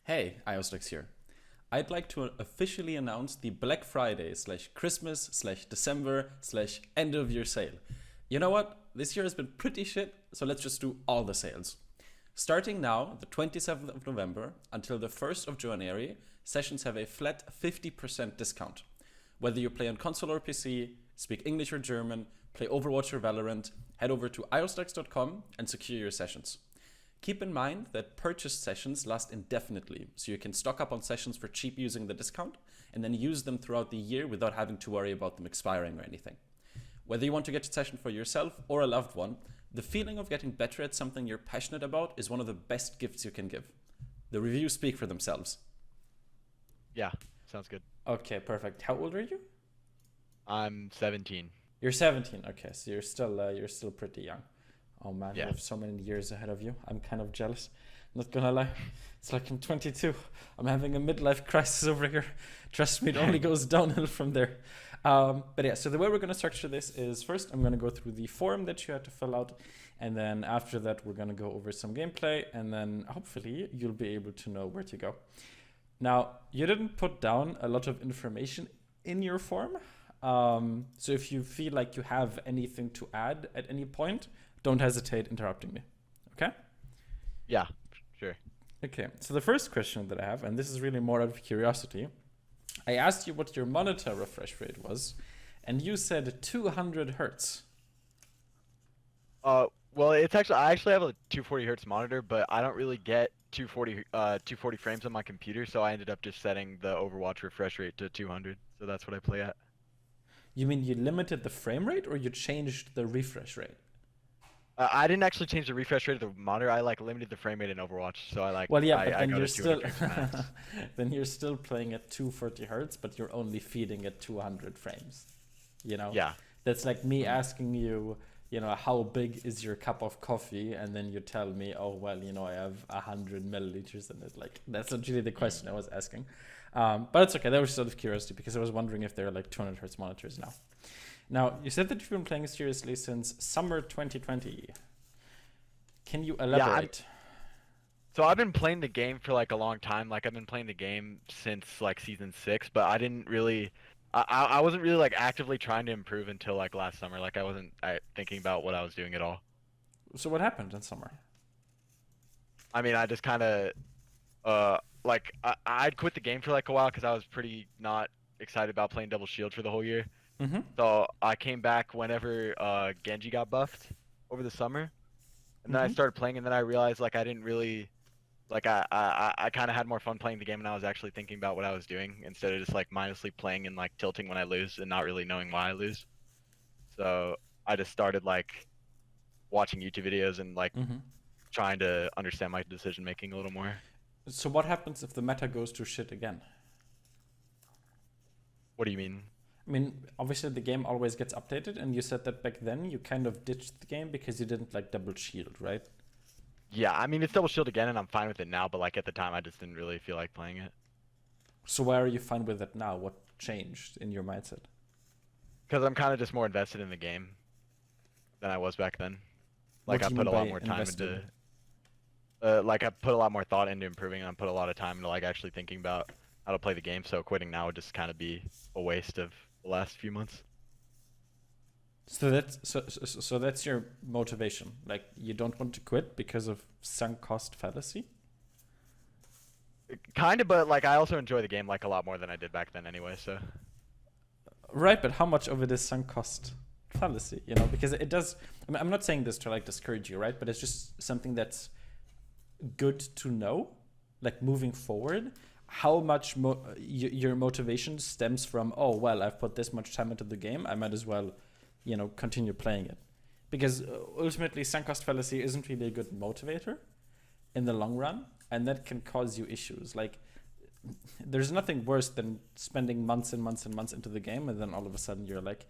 Hey, ioStux here. I'd like to officially announce the Black Friday slash Christmas slash December slash end of year sale. You know what? This year has been pretty shit, so let's just do all the sales. Starting now, the 27th of November until the 1st of January, sessions have a flat 50% discount. Whether you play on console or PC, speak English or German, play Overwatch or Valorant, head over to ioStux.com and secure your sessions. Keep in mind that purchased sessions last indefinitely, so you can stock up on sessions for cheap using the discount, and then use them throughout the year without having to worry about them expiring or anything. Whether you want to get a session for yourself or a loved one, the feeling of getting better at something you're passionate about is one of the best gifts you can give. The reviews speak for themselves. Yeah, sounds good. Okay, perfect. How old are you? I'm 17. You're 17. Okay, so you're still pretty young. Oh man, you Yeah. have so many years ahead of you. I'm kind of jealous. Not gonna lie. It's like I'm 22. I'm having a midlife crisis over here. Trust me, it only goes downhill from there. But yeah, so the way we're gonna structure this is first I'm gonna go through the form that you had to fill out, and then after that we're gonna go over some gameplay, and then hopefully you'll be able to know where to go. Now, you didn't put down a lot of information in your form. So if you feel like you have anything to add at any point, don't hesitate interrupting me. Okay? Yeah, sure. Okay, so the first question that I have, and this is really more out of curiosity, I asked you what your monitor refresh rate was, and you said 200 hertz. Well, I actually have a 240 hertz monitor, but I don't really get 240 frames on my computer, so I ended up just setting the Overwatch refresh rate to 200. So that's what I play at. You mean you limited the frame rate, or you changed the refresh rate? I didn't actually change the refresh rate of the monitor. I limited the frame rate in Overwatch, so Well, yeah, but I then go you're to still 200 frames max. then you're still playing at 240 hertz, but you're only feeding at 200 frames. You know? Yeah. That's like me asking you, how big is your cup of coffee? And then you tell me, oh, well, I have 100 milliliters in it. Like, that's not really the question I was asking. But it's okay. That was sort of curiosity because I was wondering if there are like 200 hertz monitors now. Now, you said that you've been playing seriously since summer 2020. Can you elaborate? So I've been playing the game for like a long time. Like I've been playing the game since like season 6, but I didn't really I wasn't really like actively trying to improve until like last summer. Like I wasn't thinking about what I was doing at all. So what happened in summer? I mean, I just kind of I'd quit the game for like a while because I was pretty not excited about playing double shield for the whole year. Mm-hmm. So I came back whenever Genji got buffed over the summer, and then I started playing, and then I realized like I didn't really like I kind of had more fun playing the game, and I was actually thinking about what I was doing instead of just like mindlessly playing and like tilting when I lose and not really knowing why I lose. So I just started like watching YouTube videos and like trying to understand my decision making a little more. So what happens if the meta goes to shit again? What do you mean? I mean, obviously the game always gets updated, and you said that back then you kind of ditched the game because you didn't like double shield, right? Yeah, I mean it's double shield again, and I'm fine with it now. But like at the time, I just didn't really feel like playing it. So why are you fine with it now? What changed in your mindset? Because I'm kind of just more invested in the game than I was back then. Like What I do you put a mean lot by more time invested? into, like I put a lot more thought into improving, and I put a lot of time into like actually thinking about how to play the game. So quitting now would just kind of be a waste of the last few months. So that's your motivation. Like you don't want to quit because of sunk cost fallacy. Kind of, but like I also enjoy the game like a lot more than I did back then anyway. So Right, but how much of it is sunk cost fallacy? Because it does. I mean, I'm not saying this to like discourage you, right? But it's just something that's good to know, like moving forward. How much your motivation stems from? Oh well, I've put this much time into the game. I might as well, continue playing it, because ultimately sunk cost fallacy isn't really a good motivator in the long run, and that can cause you issues. Like, there's nothing worse than spending months and months and months into the game, and then all of a sudden you're like,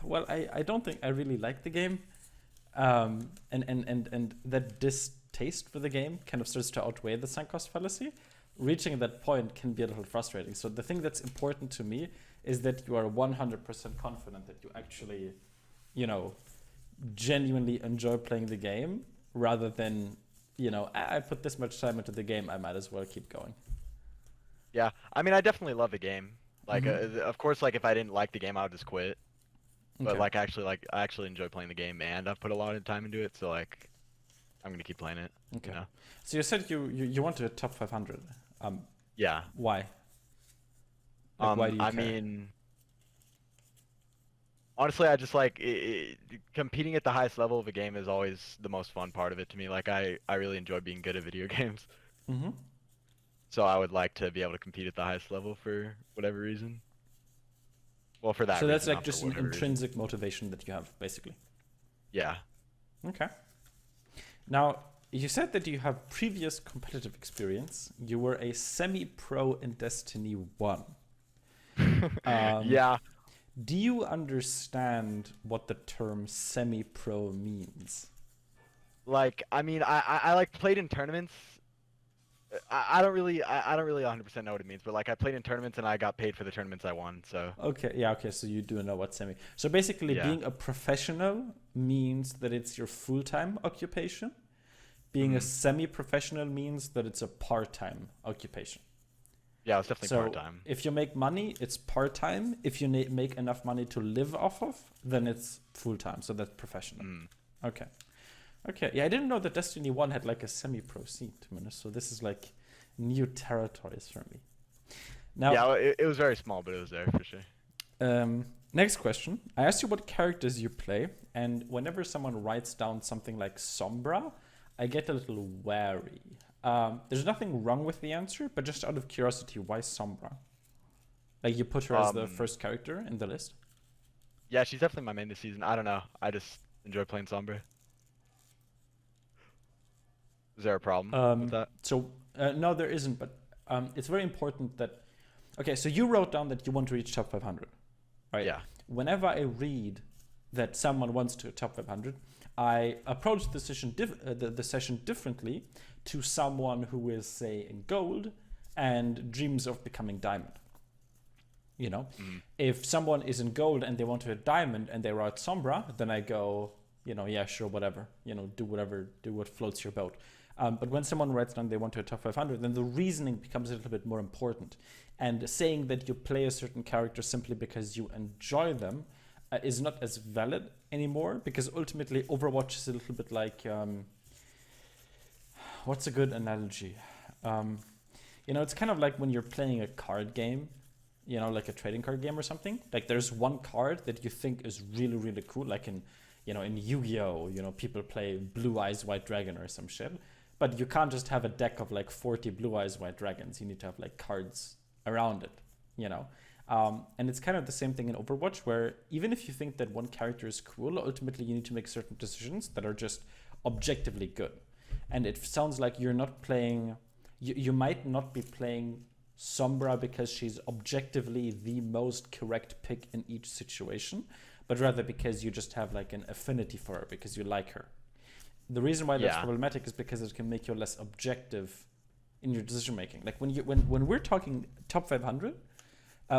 well, I don't think I really like the game, and that distaste for the game kind of starts to outweigh the sunk cost fallacy. Reaching that point can be a little frustrating. So the thing that's important to me is that you are 100% confident that you actually, genuinely enjoy playing the game rather than you know, I put this much time into the game, I might as well keep going. Yeah, I mean, I definitely love the game. Like, Mm-hmm. of course, like if I didn't like the game, I would just quit. But Okay. I actually enjoy playing the game, and I've put a lot of time into it. So like, I'm gonna keep playing it. You Okay. know? So you said you want to hit top 500. Yeah. Why? Like, why do you I care? mean, honestly, I just like competing at the highest level of a game is always the most fun part of it to me. Like, I really enjoy being good at video games. Mm-hmm. So I would like to be able to compete at the highest level for whatever reason. Well, for that So that's reason, like not for just an whatever reason. intrinsic motivation that you have, basically. Yeah. Okay. Now, you said that you have previous competitive experience. You were a semi-pro in Destiny 1. Um, Yeah. do you understand what the term semi-pro means? Like, I mean, I like played in tournaments. I don't really 100% know what it means, but like I played in tournaments and I got paid for the tournaments I won. So Okay, yeah, okay, so you do know what semi. So basically, yeah. being a professional means that it's your full-time occupation. Being a Hmm. semi-professional means that it's a part-time occupation. Yeah, it's definitely part So time. if you make money, it's part-time. If you make enough money to live off of, then it's full-time. So that's professional. Mm. Okay. Okay. Yeah, I didn't know that Destiny 1 had like a semi-pro scene, to be honest. So this is like new territories for me. Now, Yeah, well, it was very small, but it was there for sure. next question. I asked you what characters you play, and whenever someone writes down something like Sombra, I get a little wary. There's nothing wrong with the answer, but just out of curiosity, why Sombra? Like you put her as the Um, first character in the list? yeah, she's definitely my main this season. I don't know. I just enjoy playing Sombra. Is there a problem with that? No, there isn't, but it's very important that. Okay, so you wrote down that you want to reach top 500, right? Yeah. Whenever I read that someone wants to top 500, I approach the session differently to someone who is, say, in gold and dreams of becoming diamond. You know, Mm. if someone is in gold and they want to hit diamond and they write Sombra, then I go, you know, yeah, sure, whatever, you know, do whatever, do what floats your boat. But when someone writes down they want to hit top 500, then the reasoning becomes a little bit more important. And saying that you play a certain character simply because you enjoy them is not as valid anymore, because ultimately Overwatch is a little bit like, what's a good analogy? Um, you know, it's kind of like when you're playing a card game, you know, like a trading card game or something. Like there's one card that you think is really, really cool, like in, you know, in Yu-Gi-Oh, you know, people play Blue Eyes White Dragon or some shit. But you can't just have a deck of like 40 Blue Eyes White Dragons. You need to have like cards around it, you know. And it's kind of the same thing in Overwatch, where even if you think that one character is cool, ultimately you need to make certain decisions that are just objectively good. And it sounds like you're not playing, you might not be playing Sombra because she's objectively the most correct pick in each situation, but rather because you just have like an affinity for her, because you like her. The reason why that's Yeah. problematic is because it can make you less objective in your decision making. Like when we're talking top 500,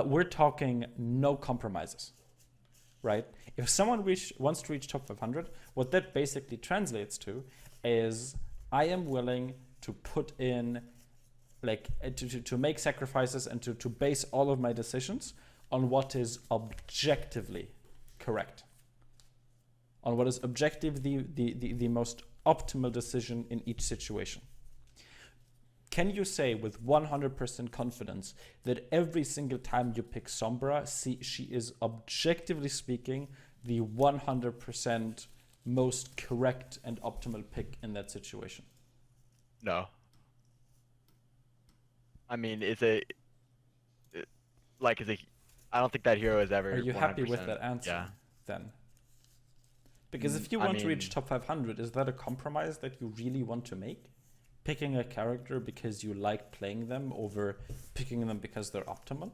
we're talking no compromises, right? If someone wants to reach top 500, what that basically translates to is I am willing to put in like to make sacrifices and to base all of my decisions on what is objectively correct, on what is objectively the most optimal decision in each situation. Can you say with 100% confidence that every single time you pick Sombra, she is objectively speaking the 100% most correct and optimal pick in that situation? No. I mean, is it like is it? I don't think that hero is Are ever you happy with 100%. that answer Yeah. then? Because if you I want to reach mean, top 500, is that a compromise that you really want to make? Picking a character because you like playing them over picking them because they're optimal?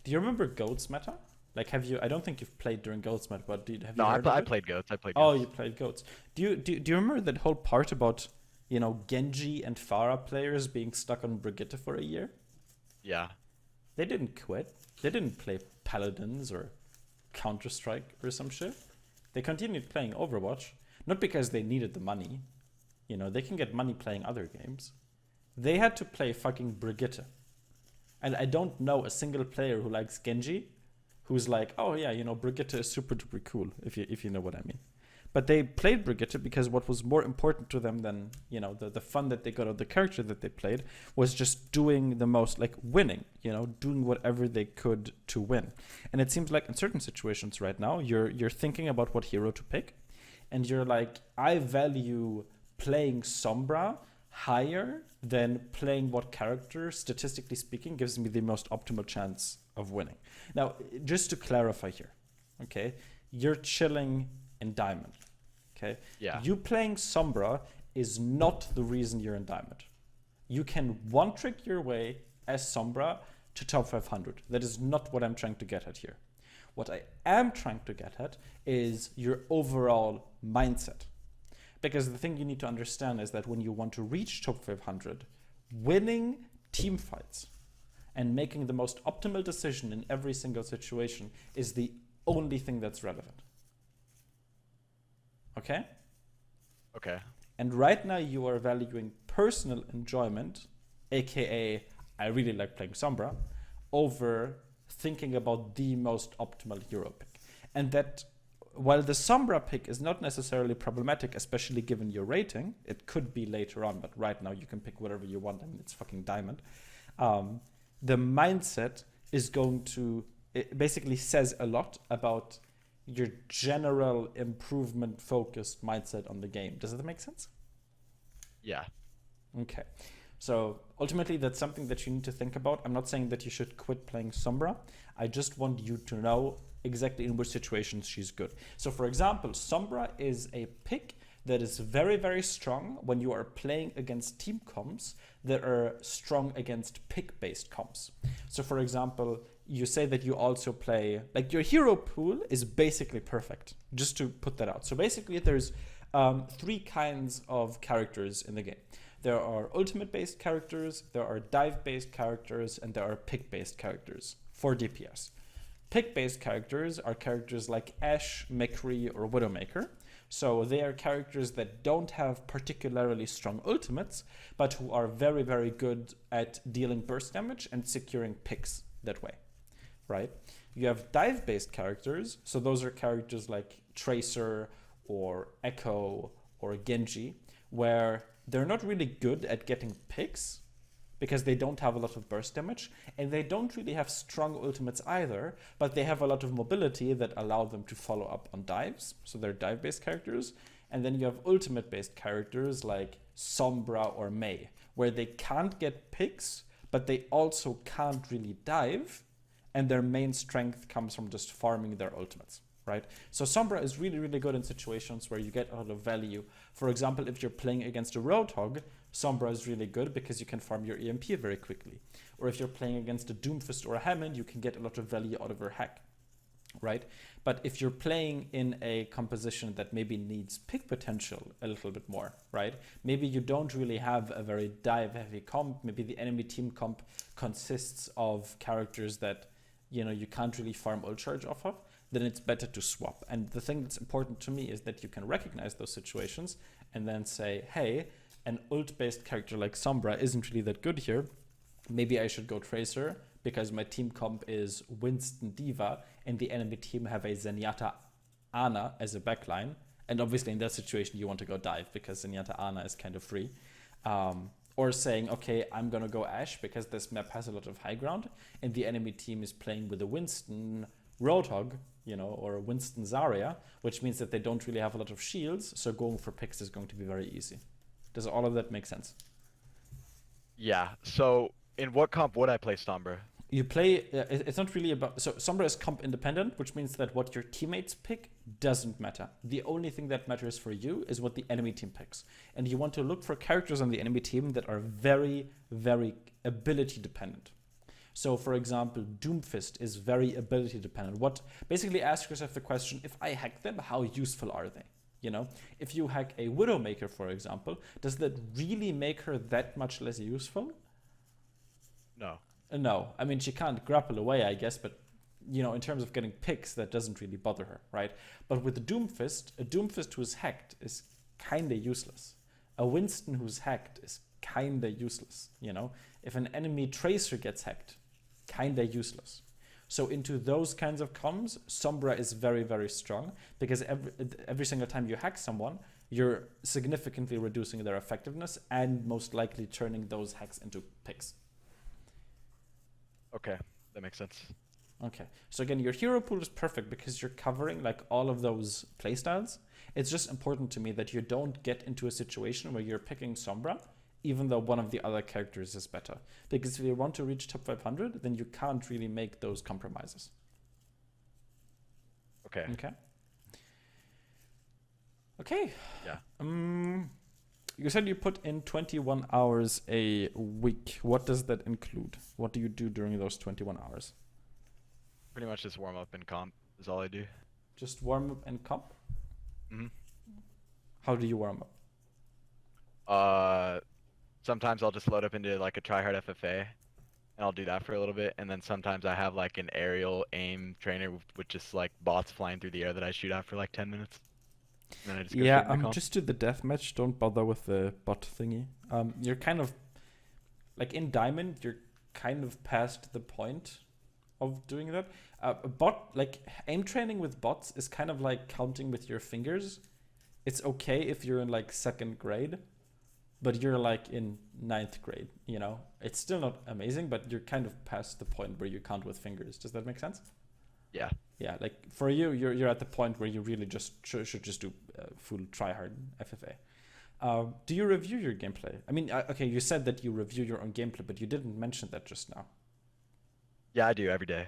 Do you remember Goats meta? Like, have you? I don't think you've played during Goats meta, but have no, you heard of I it? played goats. I played Oh, goats. you played Goats. Do you remember that whole part about, you know, Genji and Pharah players being stuck on Brigitte for a year? Yeah. They didn't quit. They didn't play Paladins or Counter-Strike or some shit. They continued playing Overwatch, not because they needed the money, You know, they can get money playing other games. They had to play fucking Brigitte. And I don't know a single player who likes Genji who's like, oh yeah, you know, Brigitte is super duper cool, if you know what I mean. But they played Brigitte because what was more important to them than, you know, the fun that they got out of the character that they played was just doing the most, like winning, you know, doing whatever they could to win. And it seems like in certain situations right now, you're thinking about what hero to pick, and you're like, I value playing Sombra higher than playing what character, statistically speaking, gives me the most optimal chance of winning. Now, just to clarify here, okay, you're chilling in Diamond, okay? Yeah. You playing Sombra is not the reason you're in Diamond. You can one-trick your way as Sombra to top 500. That is not what I'm trying to get at here. What I am trying to get at is your overall mindset. Because the thing you need to understand is that when you want to reach top 500, winning team fights and making the most optimal decision in every single situation is the only thing that's relevant. Okay? Okay. And right now you are valuing personal enjoyment, aka I really like playing Sombra, over thinking about the most optimal hero pick. And that while the Sombra pick is not necessarily problematic, especially given your rating, it could be later on, but right now you can pick whatever you want. I mean, it's fucking Diamond. The mindset is going to, it basically says a lot about your general improvement focused mindset on the game. Does that make sense? Yeah. Okay. So ultimately, that's something that you need to think about. I'm not saying that you should quit playing Sombra. I just want you to know exactly in which situations she's good. So for example, Sombra is a pick that is very, very strong when you are playing against team comps that are strong against pick-based comps. So for example, you say that you also play, like your hero pool is basically perfect, just to put that out. So basically there's 3 kinds of characters in the game. There are ultimate-based characters, there are dive-based characters, and there are pick-based characters for DPS. Pick-based characters are characters like Ashe, McCree, or Widowmaker. So they are characters that don't have particularly strong ultimates, but who are very, very good at dealing burst damage and securing picks that way, right? You have dive-based characters. So those are characters like Tracer or Echo or Genji, where they're not really good at getting picks because they don't have a lot of burst damage, and they don't really have strong ultimates either, but they have a lot of mobility that allow them to follow up on dives. So they're dive-based characters. And then you have ultimate-based characters like Sombra or Mei, where they can't get picks, but they also can't really dive, and their main strength comes from just farming their ultimates, right? So Sombra is really, really good in situations where you get a lot of value. For example, if you're playing against a Roadhog, Sombra is really good because you can farm your EMP very quickly. Or if you're playing against a Doomfist or a Hammond, you can get a lot of value out of her hack, right? But if you're playing in a composition that maybe needs pick potential a little bit more, right? Maybe you don't really have a very dive-heavy comp. Maybe the enemy team comp consists of characters that, you know, you can't really farm ult charge off of, then it's better to swap. And the thing that's important to me is that you can recognize those situations and then say, hey, an ult-based character like Sombra isn't really that good here. Maybe I should go Tracer because my team comp is Winston D.Va and the enemy team have a Zenyatta Ana as a backline. And obviously in that situation, you want to go dive because Zenyatta Ana is kind of free. Or saying, okay, I'm going to go Ashe because this map has a lot of high ground and the enemy team is playing with a Winston Roadhog, you know, or a Winston Zarya, which means that they don't really have a lot of shields. So going for picks is going to be very easy. Does all of that make sense? Yeah. So in what comp would I play Sombra? You play, it's not really about, so Sombra is comp independent, which means that what your teammates pick doesn't matter. The only thing that matters for you is what the enemy team picks. And you want to look for characters on the enemy team that are very, very ability dependent. So for example, Doomfist is very ability dependent. Basically ask yourself the question, if I hack them, how useful are they? You know, if you hack a Widowmaker, for example, does that really make her that much less useful? No. No. I mean, she can't grapple away, I guess, but, you know, in terms of getting picks, that doesn't really bother her, right? But with the Doomfist, a Doomfist who is hacked is kind of useless. a Winston who's hacked is kinda useless, you know? If an enemy tracer gets hacked, kinda useless. So into those kinds of comms, Sombra is very, very strong because every single time you hack someone, you're significantly reducing their effectiveness and most likely turning those hacks into picks. Okay, that makes sense. Okay, so again, your hero pool is perfect because you're covering like all of those playstyles. It's just important to me that you don't get into a situation where you're picking Sombra, even though one of the other characters is better. Because if you want to reach top 500, then you can't really make those compromises. Okay. Okay. Okay. Yeah. You said you put in 21 hours a week. What does that include? What do you do during those 21 hours? Pretty much just warm up and comp is all I do. Just warm up and comp? Mhm. How do you warm up? Sometimes I'll just load up into like a tryhard FFA, and I'll do that for a little bit, and then sometimes I have like an aerial aim trainer with just like bots flying through the air that I shoot at for like 10 minutes. And then I just go straight into comp. Just do the deathmatch. Don't bother with the bot thingy. You're kind of like in Diamond. You're kind of past the point of doing that. Like aim training with bots is kind of like counting with your fingers. It's okay if you're in like 2nd grade, but you're like in 9th grade, you know? It's still not amazing, but you're kind of past the point where you count with fingers. Does that make sense? Yeah. Yeah, like for you, you're at the point where you really just should just do full tryhard FFA. Do you review your gameplay? I mean, okay, you said that you review your own gameplay, but you didn't mention that just now. Yeah, I do every day.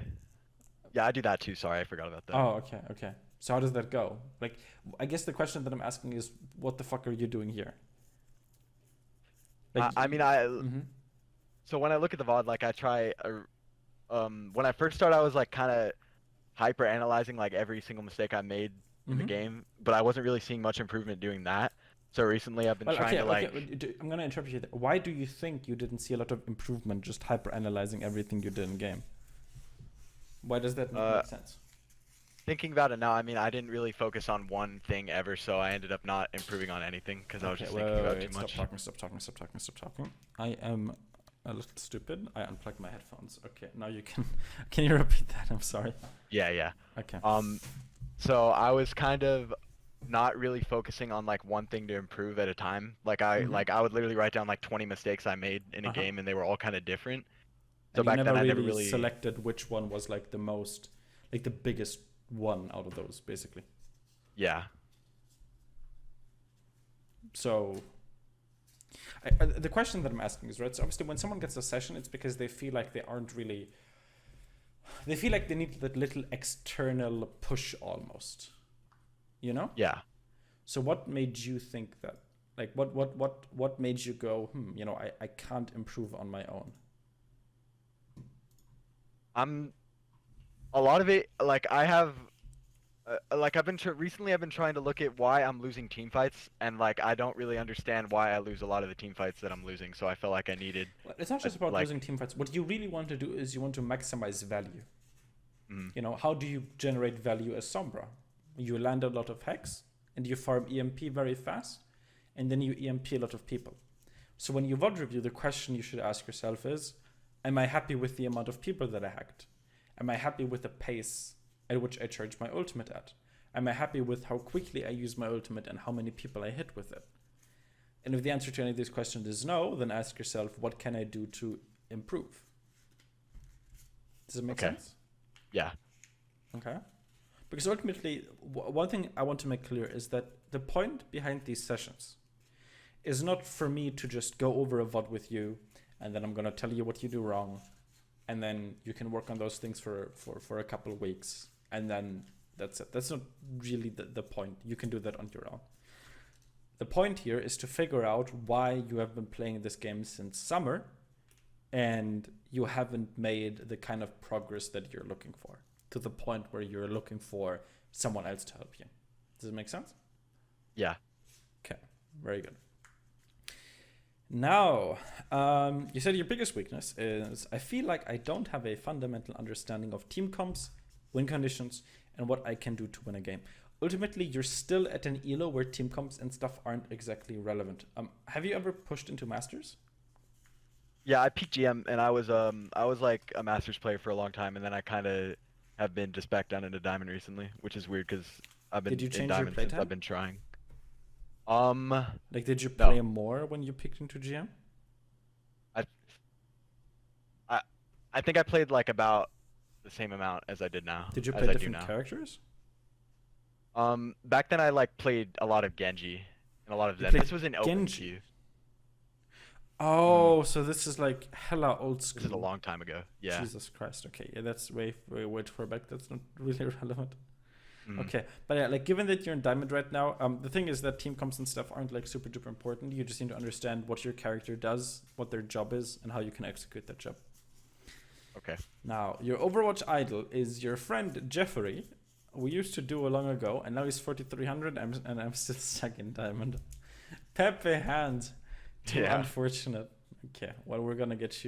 Yeah, I do that too. Sorry, I forgot about that. Oh, okay. So how does that go? Like, I guess the question that I'm asking is, what the fuck are you doing here? Like, So when I look at the VOD, like I try, when I first started, I was like kind of hyper analyzing like every single mistake I made in the game, but I wasn't really seeing much improvement doing that. So recently I've been trying to like... I'm going to interrupt you there. Why do you think you didn't see a lot of improvement just hyper analyzing everything you did in game? Why does that make sense? Thinking about it now, I mean, I didn't really focus on one thing ever, so I ended up not improving on anything because I was just thinking about too much. Stop talking. I am a little stupid. I unplugged my headphones. Okay, now you can... Can you repeat that? I'm sorry. Yeah. Okay. So I was kind of not really focusing on like one thing to improve at a time. Like I would literally write down like 20 mistakes I made in a game, and they were all kind of different. So back then I never really selected which one was like the most, like the biggest one out of those, basically. Yeah. So the question that I'm asking is, right, so obviously when someone gets a session, it's because they feel like they feel like they need that little external push almost, you know? Yeah. So what made you think that? Like what made you go, you know, I can't improve on my own? A lot of it, like I have, like recently I've been trying to look at why I'm losing team fights, and like I don't really understand why I lose a lot of the team fights that I'm losing. So I felt like I needed. It's not just about losing team fights. What you really want to do is you want to maximize value. You know, how do you generate value as Sombra? You land a lot of hacks and you farm EMP very fast, and then you EMP a lot of people. So when you VOD review, the question you should ask yourself is, am I happy with the amount of people that I hacked? Am I happy with the pace at which I charge my ultimate at? Am I happy with how quickly I use my ultimate and how many people I hit with it? And if the answer to any of these questions is no, then ask yourself, what can I do to improve? Does it make sense? Yeah. Okay. Because ultimately, one thing I want to make clear is that the point behind these sessions is not for me to just go over a VOD with you, and then I'm going to tell you what you do wrong, and then you can work on those things for a couple of weeks, and then that's it. That's not really the point. You can do that on your own. The point here is to figure out why you have been playing this game since summer, and you haven't made the kind of progress that you're looking for, to the point where you're looking for someone else to help you. Does it make sense? Yeah. Okay, very good. Now, you said your biggest weakness is, I feel like I don't have a fundamental understanding of team comps, win conditions, and what I can do to win a game. Ultimately, you're still at an elo where team comps and stuff aren't exactly relevant. Have you ever pushed into Masters? Yeah, I peaked GM and I was like a Masters player for a long time, and then I kind of have been just back down into Diamond recently, which is weird because I've Did been you in change your Diamond since playtime? I've been trying. Um, Like, did you no, play more when you picked into GM? I I I think I played like about the same amount as I did now, Did you play as I do different now. characters? Back then I like played a lot of Genji and a lot of You Zen. played This was in open Genji. queue. Mm, Oh, so this is like hella old this is a school. long time ago. Yeah. Jesus Christ. Okay, yeah, that's way too far back. That's not really relevant. Mm, Okay, but yeah, like given that you're in Diamond right now, the thing is that team comps and stuff aren't like super duper important. You just need to understand what your character does, what their job is, and how you can execute that job. okay. Now, your Overwatch idol is your friend Jeffrey. We used to duo long ago, and now he's 4300, and I'm still stuck in Diamond. Pepe hand. Too Yeah. unfortunate. Okay, well, we're gonna catch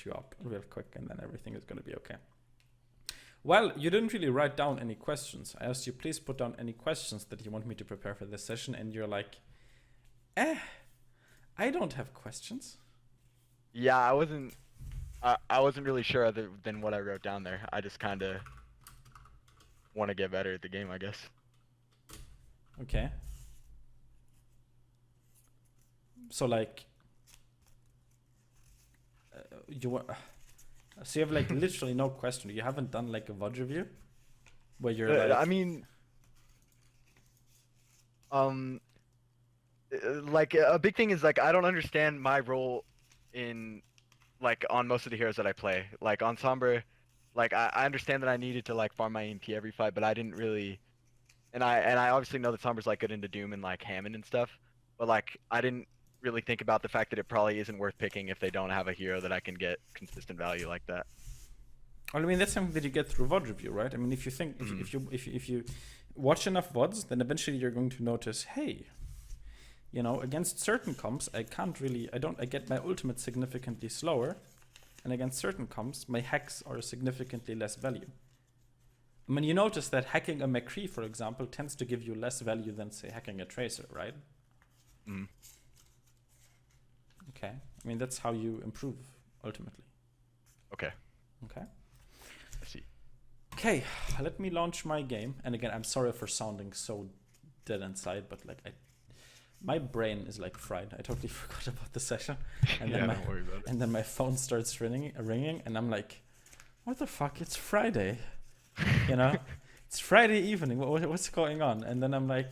you up real quick, and then everything is gonna be okay. Well, you didn't really write down any questions. I asked you, please put down any questions that you want me to prepare for this session, and you're like, I don't have questions. Yeah, I wasn't really sure other than what I wrote down there. I just kind of want to get better at the game, I guess. Okay. So like, you want. So you have like literally no question. You haven't done like a VOD review where you're like, I mean, like a big thing is like I don't understand my role in like on most of the heroes that I play. Like on Sombra, like I understand that I needed to like farm my EMP every fight, but I didn't really. And I obviously know that Sombra's like good into Doom and like Hammond and stuff, but like I didn't really think about the fact that it probably isn't worth picking if they don't have a hero that I can get consistent value like that. well, I mean that's something that you get through VOD review, right? I mean, if you think if you watch enough VODs, then eventually you're going to notice, hey, you know, against certain comps, I get my ultimate significantly slower, and against certain comps, my hacks are significantly less value. I mean, you notice that hacking a McCree, for example, tends to give you less value than, say, hacking a Tracer, right? Mm. Okay. I mean, that's how you improve, ultimately. Okay, Okay. I see. Okay, let me launch my game. And again, I'm sorry for sounding so dead inside, but like, my brain is like fried. I totally forgot about the session. And Yeah, then don't worry about it. and then my phone starts ringing, and I'm like, what the fuck? It's Friday. You know, it's Friday evening. What's going on? And then I'm like,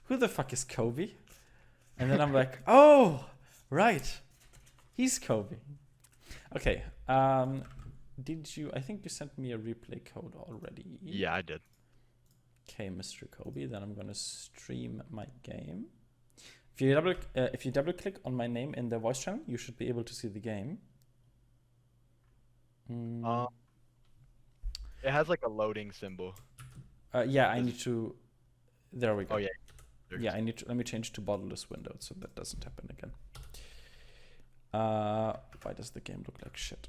who the fuck is Kobe? And then I'm like, oh, right, he's Kobe. Okay. Did you? I think you sent me a replay code already. Yeah, I did. Okay, Mr. Kobe. Then I'm gonna stream my game. If you double click on my name in the voice channel, you should be able to see the game. It has like a loading symbol. Yeah, I need to. There we go. Oh yeah. Yeah, I need to. Let me change to borderless window so that doesn't happen again. Why does the game look like shit?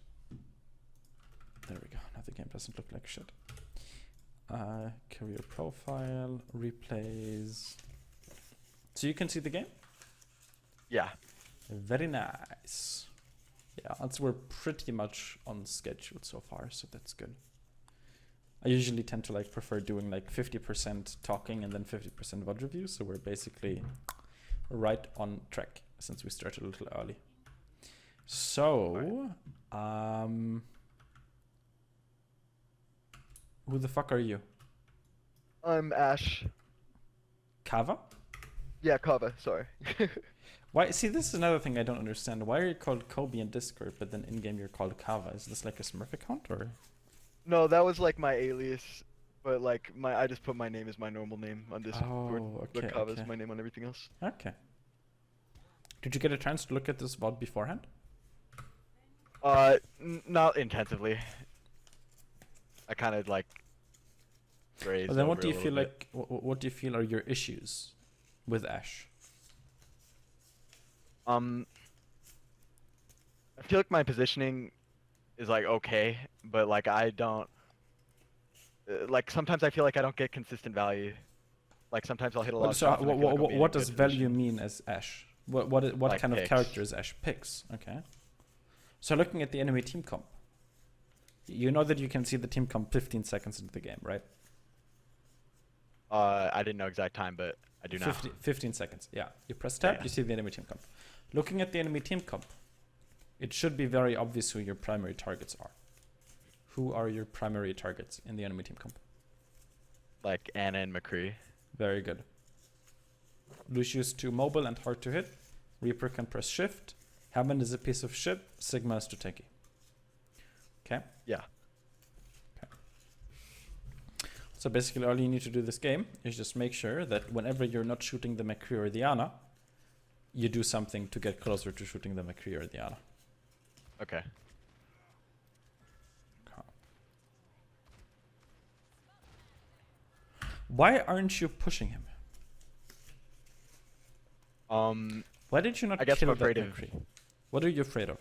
There we go. Now the game doesn't look like shit. Career profile, replays. So you can see the game? Yeah. Very nice. Yeah, we're pretty much on schedule so far, so that's good. I usually tend to like prefer doing like 50% talking and then 50% VOD reviews, so we're basically right on track since we started a little early. So, who the fuck are you? I'm Ashe. Kava? Yeah, Kava, sorry. Why? See, this is another thing I don't understand. Why are you called Kobe in Discord, but then in game you're called Kava? Is this like a Smurf account or? No, that was like my alias, but like I just put my name as my normal name on Discord. Oh, okay, But Kava's okay. my name on everything else. Okay. Did you get a chance to look at this VOD beforehand? Not intensively. I kind of like grazed Well, then over what do you a feel little bit. like? What do you feel are your issues with Ashe? I feel like my positioning is like okay, but like I don't. like sometimes I feel like I don't get consistent value. Like sometimes I'll hit a lot of So shots and I feel like I'll be in a what does good value position. mean as Ashe? What Like kind of picks. character is Ashe? Picks. Okay. So looking at the enemy team comp, you know that you can see the team comp 15 seconds into the game, right? I didn't know exact time, but I do now. 15 seconds. Yeah. You press tab, Yeah. you see the enemy team comp. Looking at the enemy team comp, it should be very obvious who your primary targets are. Who are your primary targets in the enemy team comp? Like Anna and McCree. Very good. Lucius too mobile and hard to hit. Reaper can press shift. Hammond is a piece of shit. Sigma is too tanky. Okay? Yeah. So basically all you need to do this game is just make sure that whenever you're not shooting the McCree or the Ana, you do something to get closer to shooting the McCree or the Ana. Okay. Why aren't you pushing him? Why did you not I guess kill I'm that afraid of McCree? What are you afraid of?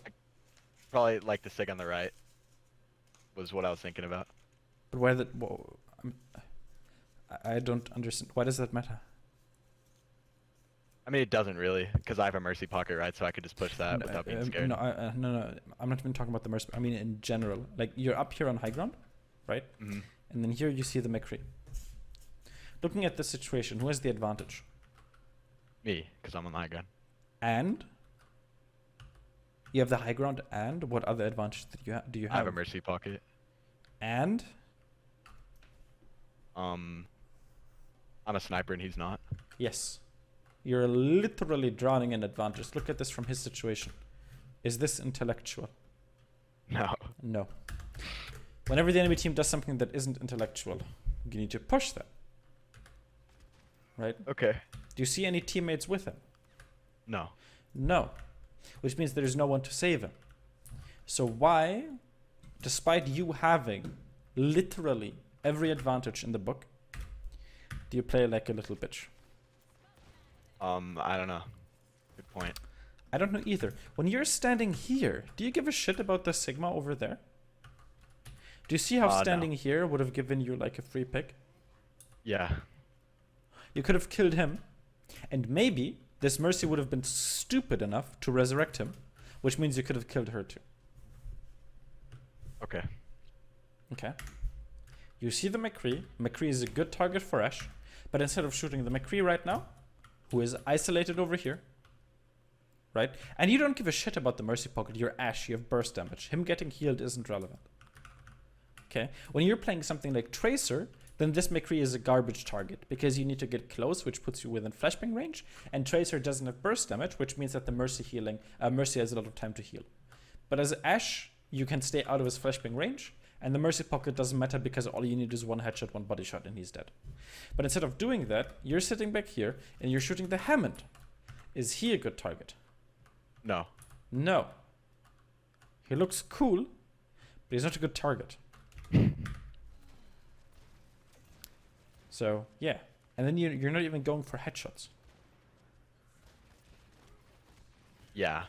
probably like the sig on the right was what I was thinking about. But why that? I don't understand. Why does that matter? I mean, it doesn't really, because I have a mercy pocket, right? So I could just push that without being scared. No. I'm not even talking about the mercy. I mean, in general, like you're up here on high ground, right? Mm-hmm. And then here you see the McCree. Looking at this situation, who has the advantage? Me, because I'm on the high ground. And you have the high ground. And what other advantage do you have? I have a mercy pocket. And I'm a sniper and he's not. yes, you're literally drawing an advantage. Look at this from his situation. Is this intellectual? No. No. Whenever the enemy team does something that isn't intellectual, you need to push them. Right? Okay. Do you see any teammates with him? No. No. Which means there's no one to save him. So why, despite you having literally every advantage in the book, do you play like a little bitch? I don't know. Good point. I don't know either. When you're standing here, do you give a shit about the Sigma over there? Do you see how standing here would have given you like a free pick? Yeah. You could have killed him, and maybe this Mercy would have been stupid enough to resurrect him, which means you could have killed her too. Okay. Okay. You see the McCree. McCree is a good target for Ashe, but instead of shooting the McCree right now, who is isolated over here, right? And you don't give a shit about the Mercy Pocket. You're Ashe. You have burst damage. Him getting healed isn't relevant. Okay? When you're playing something like Tracer, then this McCree is a garbage target because you need to get close, which puts you within flashbang range, and Tracer doesn't have burst damage, which means that the Mercy has a lot of time to heal. But as Ashe, you can stay out of his flashbang range, and the Mercy Pocket doesn't matter because all you need is one headshot, one body shot, and he's dead. But instead of doing that, you're sitting back here and you're shooting the Hammond. Is he a good target? No. No. He looks cool, but he's not a good target. So, yeah. And then you're not even going for headshots. Yeah.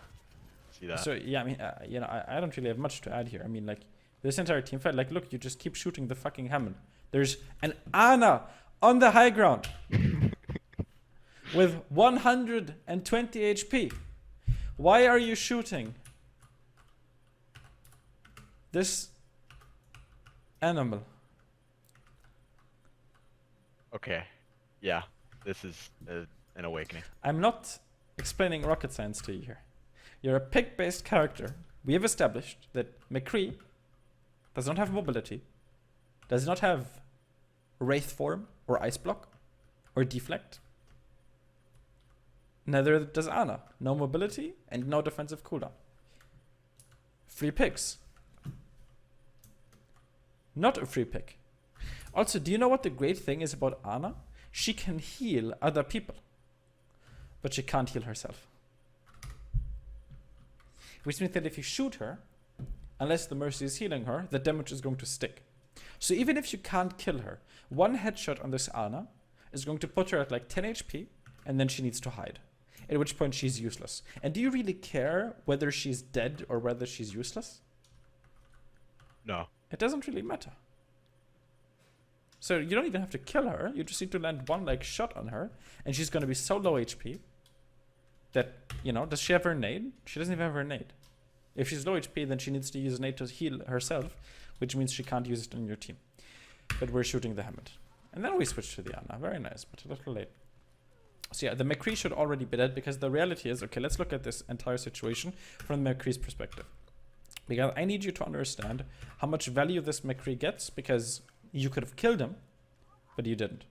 See that. So, yeah, I mean, I don't really have much to add here. I mean, like, this entire team fight, like, look, you just keep shooting the fucking Hammond. There's an Ana on the high ground with 120 HP. Why are you shooting this animal? Okay. Yeah. This is an awakening. I'm not explaining rocket science to you here. You're a pick-based character. We have established that McCree does not have mobility, does not have Wraith Form or Ice Block or Deflect. Neither does Ana. No mobility and no defensive cooldown. Free picks. Not a free pick. Also, do you know what the great thing is about Ana? She can heal other people, but she can't heal herself. Which means that if you shoot her, unless the Mercy is healing her, the damage is going to stick. So even if you can't kill her, one headshot on this Ana is going to put her at like 10 HP, and then she needs to hide. At which point she's useless. And do you really care whether she's dead or whether she's useless? No. It doesn't really matter. So you don't even have to kill her. You just need to land one like shot on her, and she's gonna be so low HP that, you know, does she have her nade? She doesn't even have her nade. If she's low HP, then she needs to use a nade to heal herself, which means she can't use it on your team. But we're shooting the Hammond. And then we switch to the Ana. Very nice, but a little late. So yeah, the McCree should already be dead, because the reality is, okay, let's look at this entire situation from the McCree's perspective. Because I need you to understand how much value this McCree gets, because you could have killed him, but you didn't.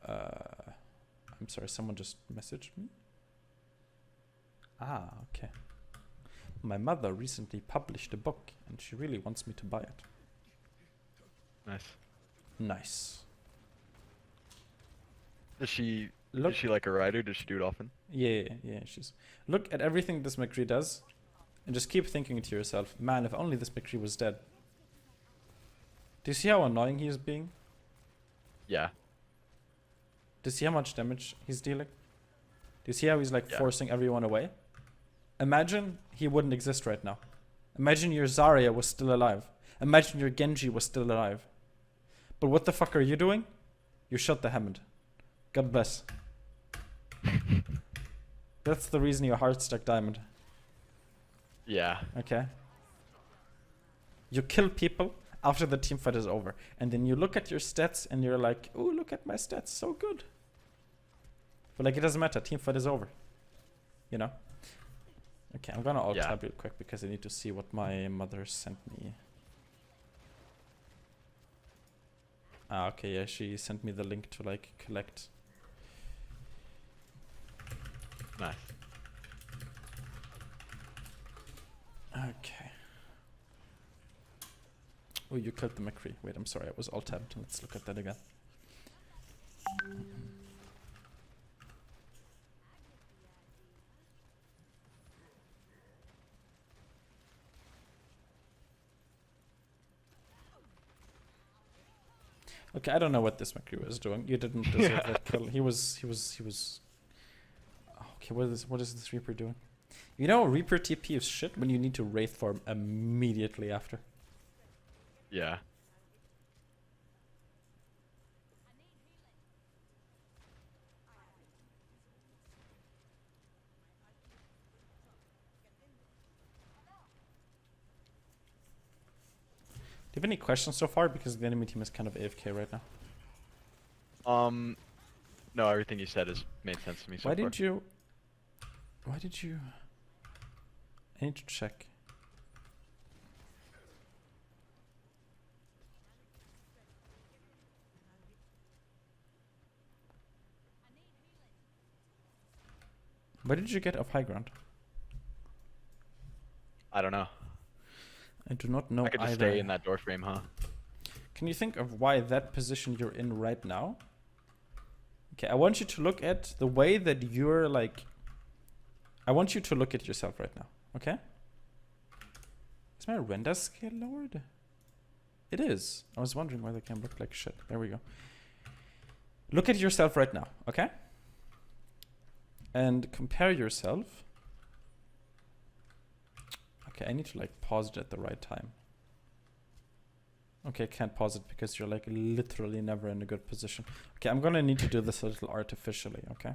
I'm sorry, someone just messaged me. Ah, okay. My mother recently published a book, and she really wants me to buy it. Nice. Nice. Is she Look, is she like a writer? Does she do it often? yeah. She's look at everything this McCree does, and just keep thinking to yourself, man, if only this McCree was dead. Do you see how annoying he is being? Yeah. Do you see how much damage he's dealing? Do you see how he's like forcing everyone away? Imagine he wouldn't exist right now. Imagine your Zarya was still alive. Imagine your Genji was still alive. But what the fuck are you doing? You shot the Hammond. God bless. That's the reason your heart stuck diamond. Yeah. Okay? You kill people after the team fight is over. And then you look at your stats and you're like, ooh, look at my stats, so good. But like, it doesn't matter, team fight is over. You know? Okay, I'm gonna alt-tab real quick because I need to see what my mother sent me. Ah, okay, yeah, she sent me the link to like collect. Nice. Okay. Oh, you killed the McCree. Wait, I'm sorry, I was alt-tabbed. Let's look at that again. Okay, I don't know what this McCree was doing. You didn't deserve that kill. He was. Okay, what is this Reaper doing? You know, Reaper TP is shit when you need to Wraith form immediately after. Yeah. Do you have any questions so far? Because the enemy team is kind of AFK right now. No, everything you said has made sense to me so far. Why did you... I need to check. Why did you get off high ground? I don't know. I do not know I could just either. stay in that door frame, huh? Can you think of why that position you're in right now? Okay, I want you to look at the way that you're like... I want you to look at yourself right now, okay? Is my render scale lowered? It is. I was wondering why the game looked like shit. There we go. Look at yourself right now, okay? And compare yourself. Okay, I need to like pause it at the right time. Okay, I can't pause it because you're like literally never in a good position. Okay, I'm gonna need to do this a little artificially, okay?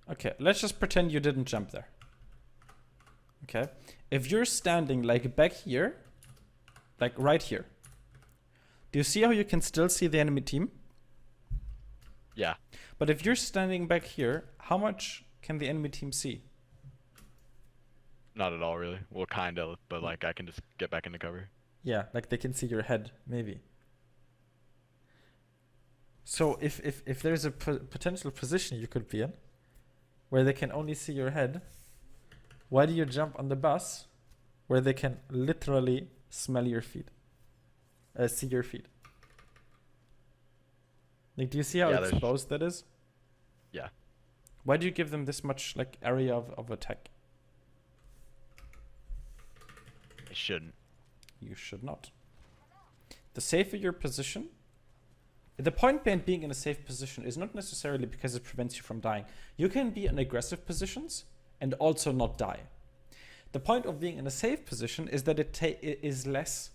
Okay, let's just pretend you didn't jump there. Okay, if you're standing like back here, like right here, do you see how you can still see the enemy team? Yeah. But if you're standing back here, how much can the enemy team see? Not at all, really. Well, kind of, but like I can just get back into cover. Yeah, like they can see your head, maybe. So if there's a potential position you could be in, where they can only see your head, why do you jump on the bus, where they can literally smell your feet, see your feet? Like, do you see how exposed that is? Yeah. Why do you give them this much like area of attack? I shouldn't. You should not. The safer your position, The point being in a safe position is not necessarily because it prevents you from dying. You can be in aggressive positions and also not die. The point of being in a safe position is that it is less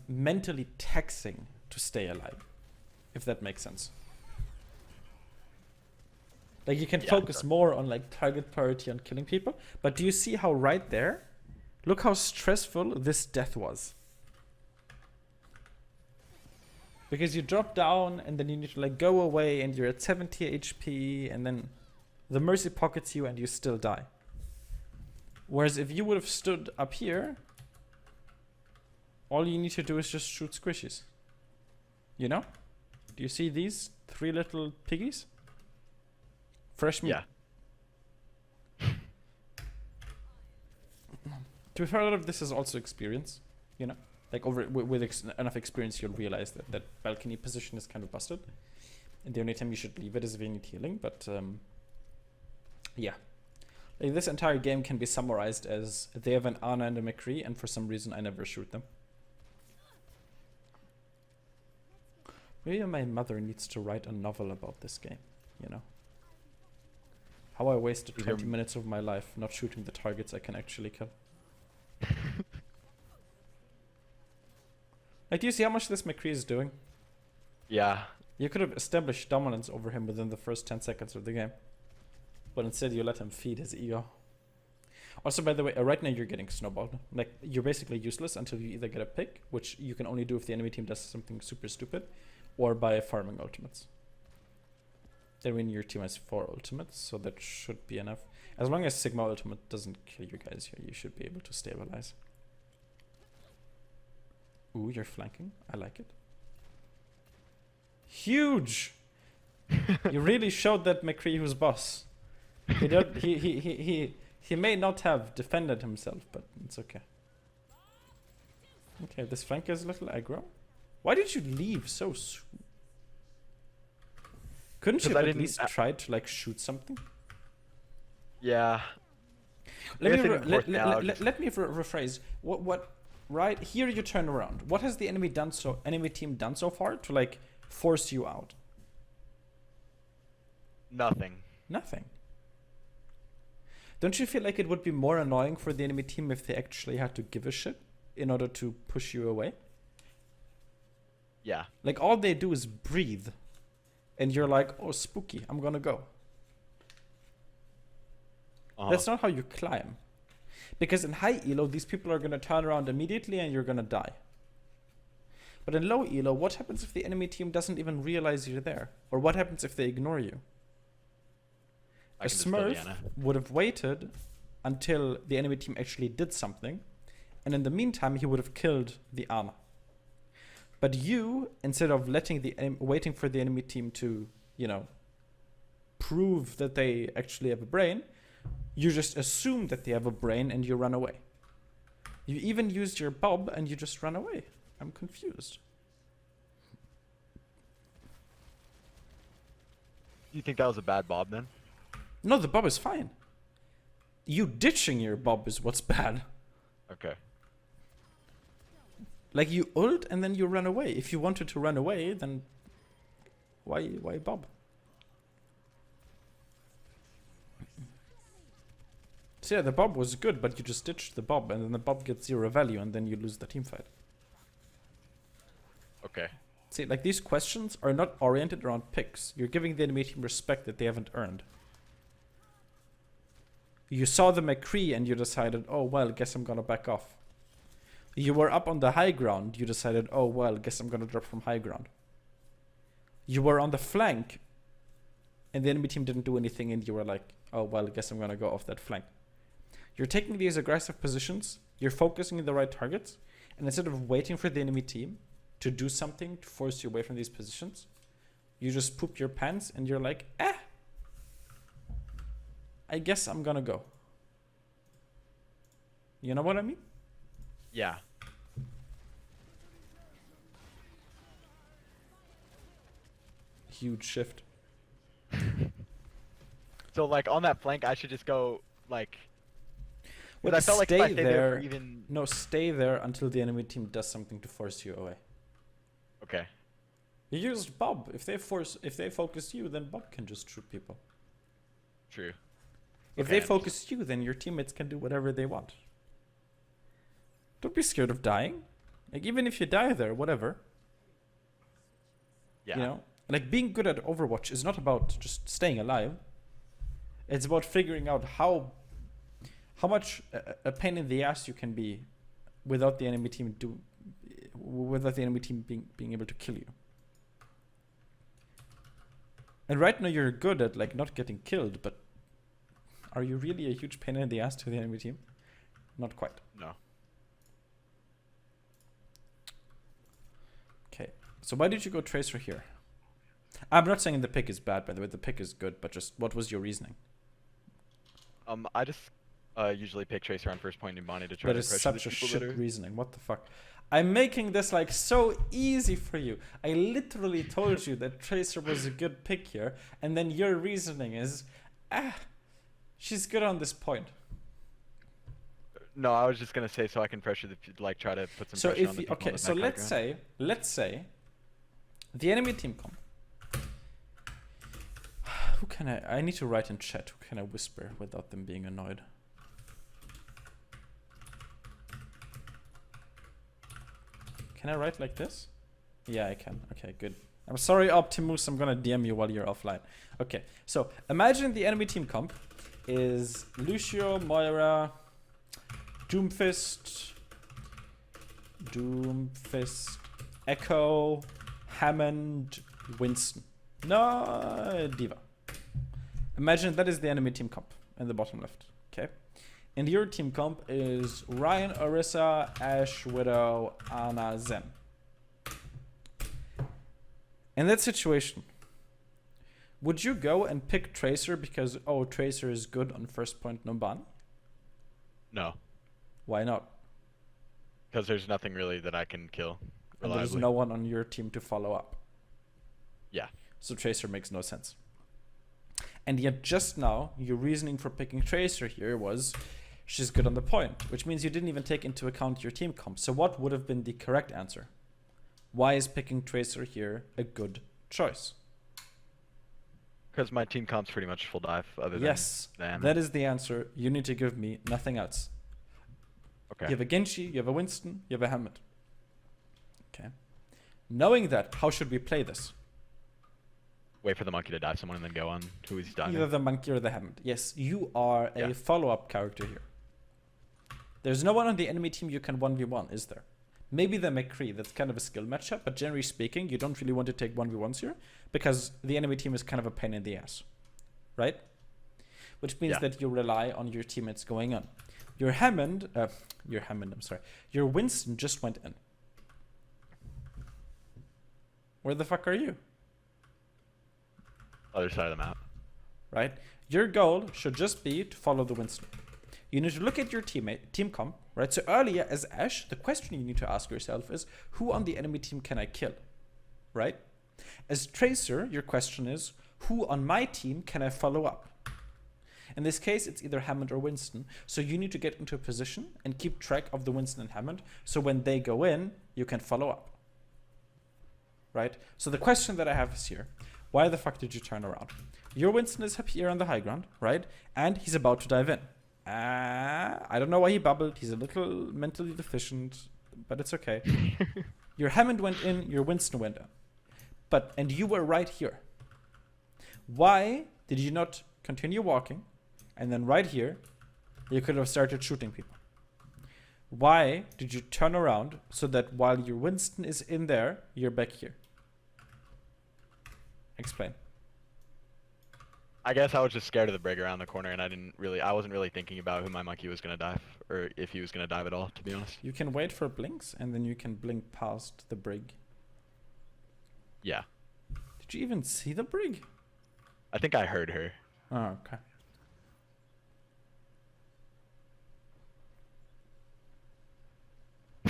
mentally taxing to stay alive, if that makes sense. Like you can focus more on like target priority on killing people, but do you see how right there, look how stressful this death was? Because you drop down and then you need to like go away and you're at 70 HP and then the mercy pockets you and you still die. Whereas if you would have stood up here, all you need to do is just shoot squishies. You know? Do you see these 3 little piggies? Fresh meat. Yeah. To be fair, a lot of this is also experience, you know? Like with enough experience, you'll realize that that balcony position is kind of busted. And the only time you should leave it is if you need healing. But yeah. Like this entire game can be summarized as they have an Ana and a McCree, and for some reason I never shoot them. Maybe my mother needs to write a novel about this game, you know? How I wasted 20 minutes of my life not shooting the targets I can actually kill. Like, do you see how much this McCree is doing? Yeah. You could have established dominance over him within the first 10 seconds of the game. But instead you let him feed his ego. Also, by the way, right now you're getting snowballed. Like, you're basically useless until you either get a pick, which you can only do if the enemy team does something super stupid, or by farming ultimates. Then when your team has 4 ultimates, so that should be enough. As long as Sigma ultimate doesn't kill you guys here, you should be able to stabilize. Ooh, you're flanking. I like it. Huge! You really showed that McCree who's boss. He may not have defended himself, but it's okay. Okay, this flank is a little aggro. Why did you leave so soon? Couldn't you at least try to like shoot something? Yeah. Let me rephrase. What? Right here, you turn around. What has the enemy team done so far to like force you out? Nothing. Nothing. Don't you feel like it would be more annoying for the enemy team if they actually had to give a shit in order to push you away? Yeah. Like all they do is breathe, and you're like, oh, spooky, I'm gonna go. That's not how you climb. Because in high elo, these people are gonna turn around immediately and you're gonna die. But in low elo, what happens if the enemy team doesn't even realize you're there? Or what happens if they ignore you? A Smurf would have waited until the enemy team actually did something, and in the meantime, he would have killed the Ana. But you, instead of waiting for the enemy team to, you know, prove that they actually have a brain, you just assume that they have a brain and you run away. You even used your bob and you just run away. I'm confused. You think that was a bad bob then? No, the bob is fine. You ditching your bob is what's bad. Okay. Like you ult and then you run away. If you wanted to run away, then why bob? So yeah, the bob was good, but you just ditched the bob, and then the bob gets 0 value, and then you lose the team fight. Okay. See, like these questions are not oriented around picks. You're giving the enemy team respect that they haven't earned. You saw the McCree and you decided, oh well, guess I'm gonna back off. You were up on the high ground, you decided, oh well, guess I'm gonna drop from high ground. You were on the flank, and the enemy team didn't do anything, and you were like, oh well, guess I'm gonna go off that flank. You're taking these aggressive positions, you're focusing on the right targets, and instead of waiting for the enemy team to do something to force you away from these positions, you just poop your pants and you're like, I guess I'm gonna go. You know what I mean? Yeah. Huge shift. So like on that flank, I should just go like. Well, I felt like if I stayed there for even. No, stay there until the enemy team does something to force you away. Okay. You used Bob. If they focus you, then Bob can just shoot people. True. If they focus you, then your teammates can do whatever they want. Don't be scared of dying. Like, even if you die there, whatever. Yeah. You know? Like, being good at Overwatch is not about just staying alive. It's about figuring out how much a pain in the ass you can be without the enemy team being able to kill you. And right now you're good at like not getting killed, but are you really a huge pain in the ass to the enemy team? Not quite. No. Okay. So why did you go Tracer here? I'm not saying the pick is bad, by the way. The pick is good, but just what was your reasoning? I just usually pick Tracer on first point in Bonnie to try That to is pressure such a the people shit that are- reasoning. What the fuck? I'm making this like so easy for you. I literally told you that Tracer was a good pick here, and then your reasoning is, she's good on this point. No, I was just gonna say so I can pressure like try to put some So pressure if on the you, people okay, on the so back high ground. let's say the enemy team comp. Who can I need to write in chat. Who can I whisper without them being annoyed? Can I write like this? Yeah, I can. Okay, good. I'm sorry, Optimus. I'm gonna DM you while you're offline. Okay, so imagine the enemy team comp is Lucio, Moira, Doomfist, Echo, Hammond, Winston. No, Diva. Imagine that is the enemy team comp in the bottom left. Okay. And your team comp is Ryan, Orisa, Ashe, Widow, Ana, Zen. In that situation, would you go and pick Tracer because, oh, Tracer is good on first point no ban? No, Why not? because there's nothing really that I can kill And reliably. there's no one on your team to follow up. Yeah. So Tracer makes no sense. And yet just now, your reasoning for picking Tracer here was she's good on the point, which means you didn't even take into account your team comp. So what would have been the correct answer? Why is picking Tracer here a good choice? Because my team comp's pretty much full dive other Yes, than that is the answer. You need to give me nothing else. Okay. You have a Genji, you have a Winston, you have a Hammond. Okay. Knowing that, how should we play this? Wait for the monkey to dive someone and then go on who he's diving. Either the monkey or the Hammond. Yes, you are a Yeah. follow-up character here. There's no one on the enemy team you can 1v1, is there? Maybe the McCree, that's kind of a skill matchup, but generally speaking, you don't really want to take 1v1s here because the enemy team is kind of a pain in the ass, right? Which means that you rely on your teammates going on. Your Winston just went in. Where the fuck are you? Other side of the map. Right? Your goal should just be to follow the Winston. You need to look at your team comp, right? So earlier as Ashe, the question you need to ask yourself is, who on the enemy team can I kill, right? As Tracer, your question is, who on my team can I follow up? In this case, it's either Hammond or Winston. So you need to get into a position and keep track of the Winston and Hammond. So when they go in, you can follow up, right? So the question that I have is here, why the fuck did you turn around? Your Winston is up here on the high ground, right? And he's about to dive in. I don't know why he bubbled. He's a little mentally deficient, but it's okay. Your Hammond went in, your Winston went in. And you were right here. Why did you not continue walking? And then right here, you could have started shooting people. Why did you turn around so that while your Winston is in there, you're back here? Explain. I guess I was just scared of the brig around the corner, and I wasn't really thinking about who my monkey was gonna dive, or if he was gonna dive at all, to be honest. You can wait for blinks, and then you can blink past the brig. Yeah. Did you even see the brig? I think I heard her. Oh, okay.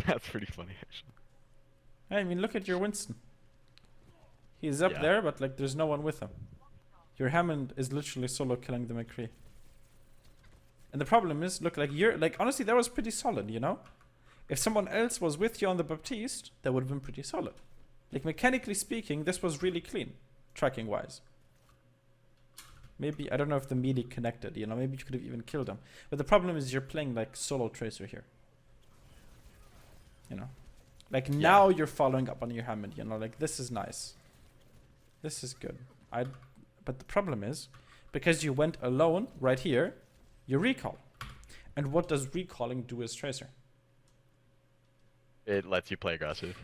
That's pretty funny, actually. I mean, look at your Winston. He's up there, but like, there's no one with him. Your Hammond is literally solo killing the McCree. And the problem is, look, like honestly, that was pretty solid, you know? If someone else was with you on the Baptiste, that would have been pretty solid. Like, mechanically speaking, this was really clean, tracking-wise. Maybe, I don't know if the melee connected, you know, maybe you could have even killed him. But the problem is you're playing, like, solo Tracer here. You know? Like, now you're following up on your Hammond, you know, like, this is nice. This is good. But the problem is, because you went alone right here, you recall. And what does recalling do as Tracer? It lets you play aggressive.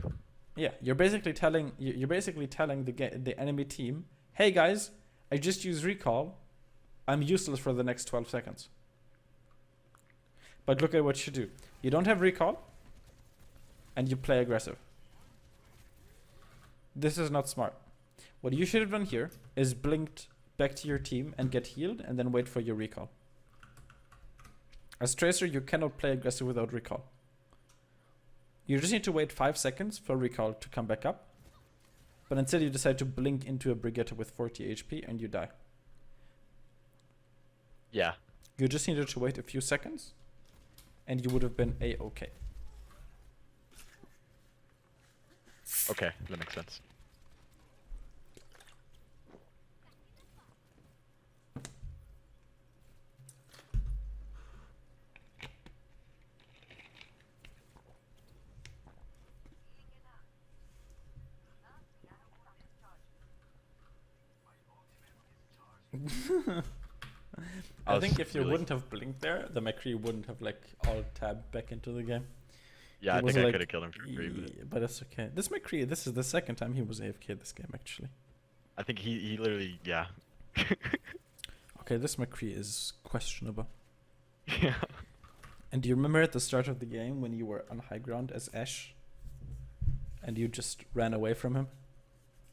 Yeah, you're basically telling the enemy team, hey guys, I just used recall. I'm useless for the next 12 seconds. But look at what you do. You don't have recall, and you play aggressive. This is not smart. What you should have done here is blinked back to your team and get healed, and then wait for your recall. As Tracer, you cannot play aggressive without recall. You just need to wait 5 seconds for recall to come back up. But instead you decide to blink into a Brigitte with 40 HP and you die. Yeah. You just needed to wait a few seconds and you would have been A-okay. Okay, that makes sense. I think if you wouldn't have blinked there, the McCree wouldn't have like all tabbed back into the game. Yeah, I think I could have killed him for free. But that's okay. This McCree, this is the second time he was AFK this game actually. I think he literally, yeah. Okay, this McCree is questionable. Yeah. And do you remember at the start of the game when you were on high ground as Ashe? And you just ran away from him?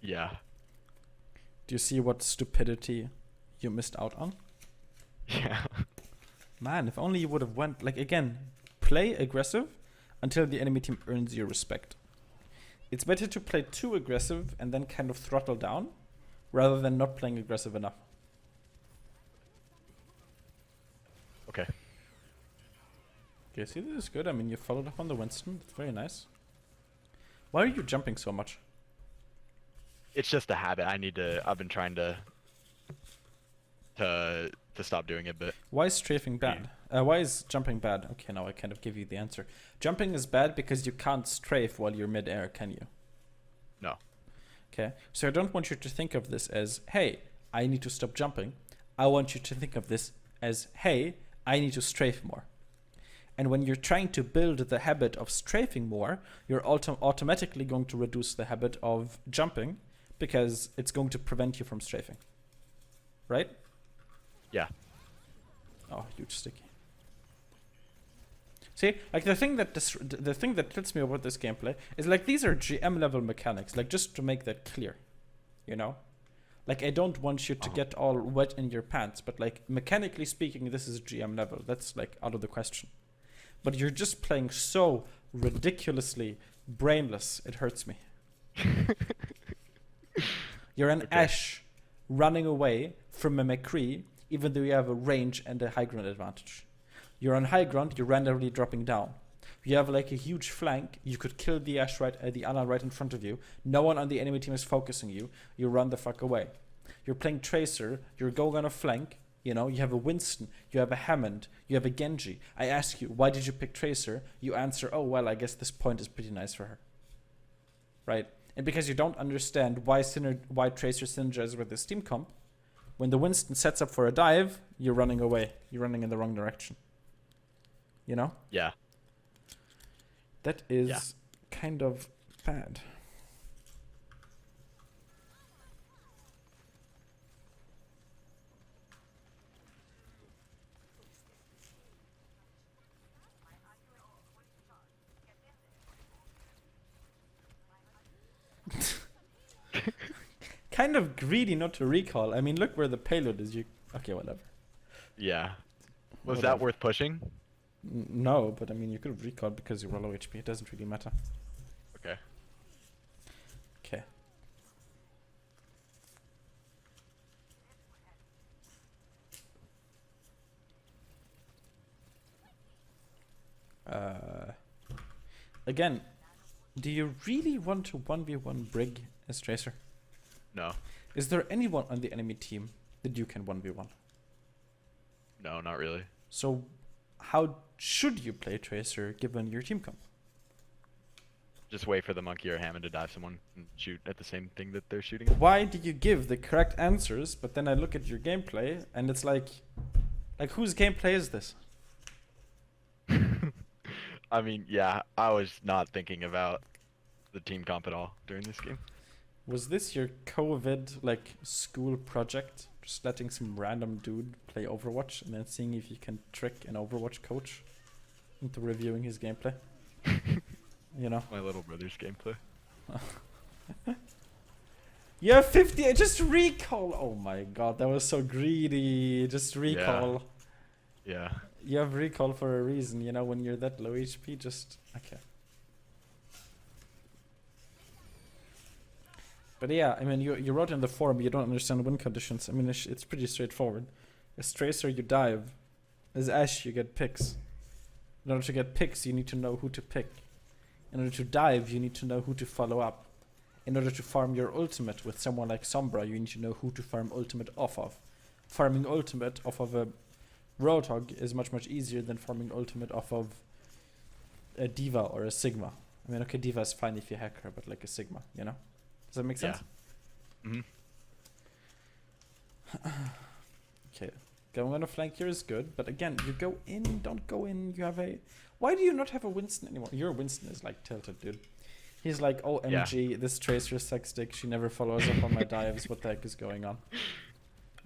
Yeah. Do you see what stupidity you missed out on? Yeah. Man, if only you would have went, like, again, play aggressive until the enemy team earns your respect. It's better to play too aggressive and then kind of throttle down rather than not playing aggressive enough. Okay. Okay, see, this is good. I mean, you followed up on the Winston. It's very nice. Why are you jumping so much? It's just a habit. I've been trying to stop doing it, but Why is strafing bad? Why is jumping bad? Okay, now I kind of give you the answer. Jumping is bad because you can't strafe while you're mid-air, can you? no. Okay, so I don't want you to think of this as, hey, I need to stop jumping. I want you to think of this as, hey, I need to strafe more. And when you're trying to build the habit of strafing more, you're automatically going to reduce the habit of jumping because it's going to prevent you from strafing. Right? Yeah. Oh, huge sticky. See, like the thing that tilts me about this gameplay is like these are GM level mechanics, like just to make that clear, you know? Like I don't want you to get all wet in your pants, but like mechanically speaking, this is GM level. That's like out of the question. But you're just playing so ridiculously brainless, it hurts me. You're an Ashe running away from a McCree, even though you have a range and a high ground advantage. You're on high ground, you're randomly dropping down. You have like a huge flank, you could kill the Ashe the Ana right in front of you. No one on the enemy team is focusing you. You run the fuck away. You're playing Tracer, you're going on a flank, you know, you have a Winston, you have a Hammond, you have a Genji. I ask you, why did you pick Tracer? You answer, oh, well, I guess this point is pretty nice for her. Right? And because you don't understand why Tracer synergizes with this team comp, when the Winston sets up for a dive, you're running away. You're running in the wrong direction. You know? Yeah. That is kind of bad. Kind of greedy not to recall. I mean, look where the payload is. Okay, whatever. Yeah. Was that worth pushing? No, but I mean, you could have recalled because you were low HP. It doesn't really matter. Okay. Okay. Again, Do you really want to 1v1 Brig as Tracer? No. Is there anyone on the enemy team that you can 1v1? No, not really. So how should you play Tracer given your team comp? Just wait for the monkey or Hammond to dive someone and shoot at the same thing that they're shooting at. Why do you give the correct answers, but then I look at your gameplay and it's like whose gameplay is this? I mean, yeah, I was not thinking about the team comp at all during this game. Was this your COVID school project? Just letting some random dude play Overwatch and then seeing if you can trick an Overwatch coach into reviewing his gameplay? You know? My little brother's gameplay. You have 50. Just recall. Oh my god, that was so greedy. Just recall. Yeah. You have recall for a reason. You know, when you're that low HP, just okay. But yeah, I mean, you wrote in the forum you don't understand win conditions. I mean, it's pretty straightforward. As Tracer, you dive. As Ashe, you get picks. In order to get picks, you need to know who to pick. In order to dive, you need to know who to follow up. In order to farm your ultimate with someone like Sombra, you need to know who to farm ultimate off of. Farming ultimate off of a Roadhog is much, much easier than farming ultimate off of a Diva or a Sigma. I mean, okay, Diva is fine if you hack her, but like a Sigma, you know? Does that make sense? Yeah. Okay. Going on a flank here is good, but again, you go in, don't go in. You have a... Why do you not have a Winston anymore? Your Winston is like tilted, dude. He's like, oh, MG, this Tracer sex stick, she never follows up on my dives. What the heck is going on?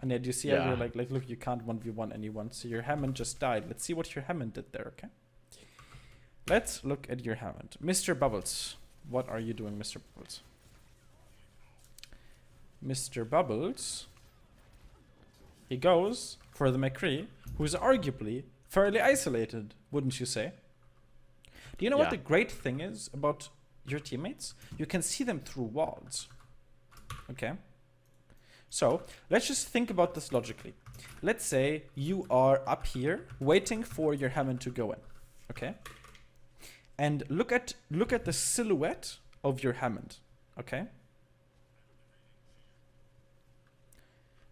And yet you see how you're like, look, you can't 1v1 anyone. So your Hammond just died. Let's see what your Hammond did there, okay? Let's look at your Hammond. Mr. Bubbles. What are you doing, Mr. Bubbles? Mr. Bubbles. He goes for the McCree, who's arguably fairly isolated, wouldn't you say? Do you know what the great thing is about your teammates? You can see them through walls. Okay? So, let's just think about this logically. Let's say you are up here waiting for your Hammond to go in. Okay? And look at the silhouette of your Hammond. Okay?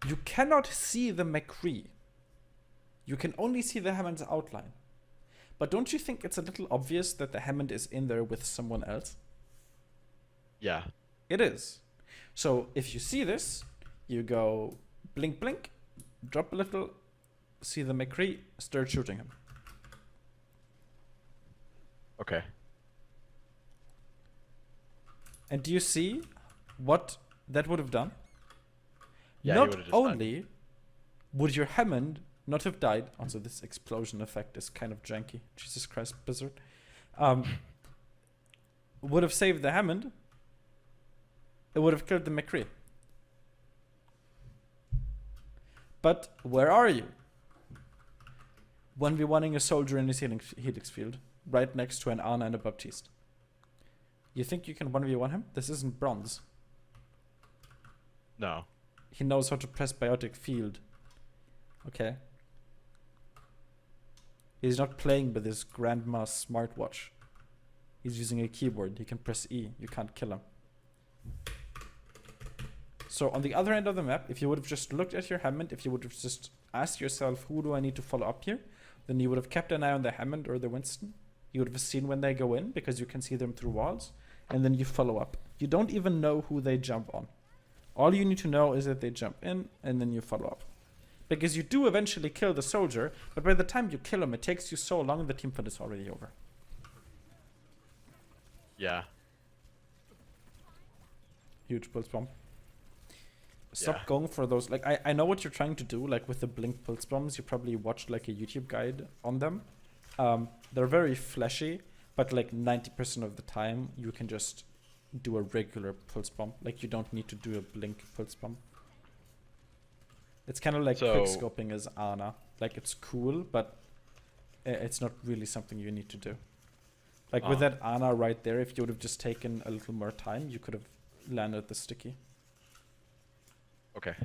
You cannot see the McCree. You can only see the Hammond's outline. But don't you think it's a little obvious that the Hammond is in there with someone else? Yeah. It is. So if you see this, you go blink, blink, drop a little, see the McCree, start shooting him. Okay. And do you see what that would have done? Yeah, not only would your Hammond not have died, also this explosion effect is kind of janky, Jesus Christ, Blizzard, would have saved the Hammond, it would have killed the McCree. But where are you? 1v1ing a soldier in his helix field, right next to an Ana and a Baptiste. You think you can 1v1 him? This isn't bronze. No. He knows how to press biotic field. Okay. He's not playing with his grandma's smartwatch. He's using a keyboard. He can press E. You can't kill him. So on the other end of the map, if you would have just looked at your Hammond, if you would have just asked yourself, who do I need to follow up here? Then you would have kept an eye on the Hammond or the Winston. You would have seen when they go in, because you can see them through walls. And then you follow up. You don't even know who they jump on. All you need to know is that they jump in, and then you follow up. Because you do eventually kill the soldier, but by the time you kill him, it takes you so long the team fight is already over. Yeah. Huge pulse bomb. Stop going for those. Like, I know what you're trying to do, like with the blink pulse bombs. You probably watched like a YouTube guide on them. They're very flashy, but like 90% of the time you can just do a regular pulse bomb. Like, you don't need to do a blink pulse bomb. It's kind of like quick scoping as Ana. Like, it's cool, but it's not really something you need to do. Like with that Ana right there, if you would have just taken a little more time, you could have landed the sticky. Okay.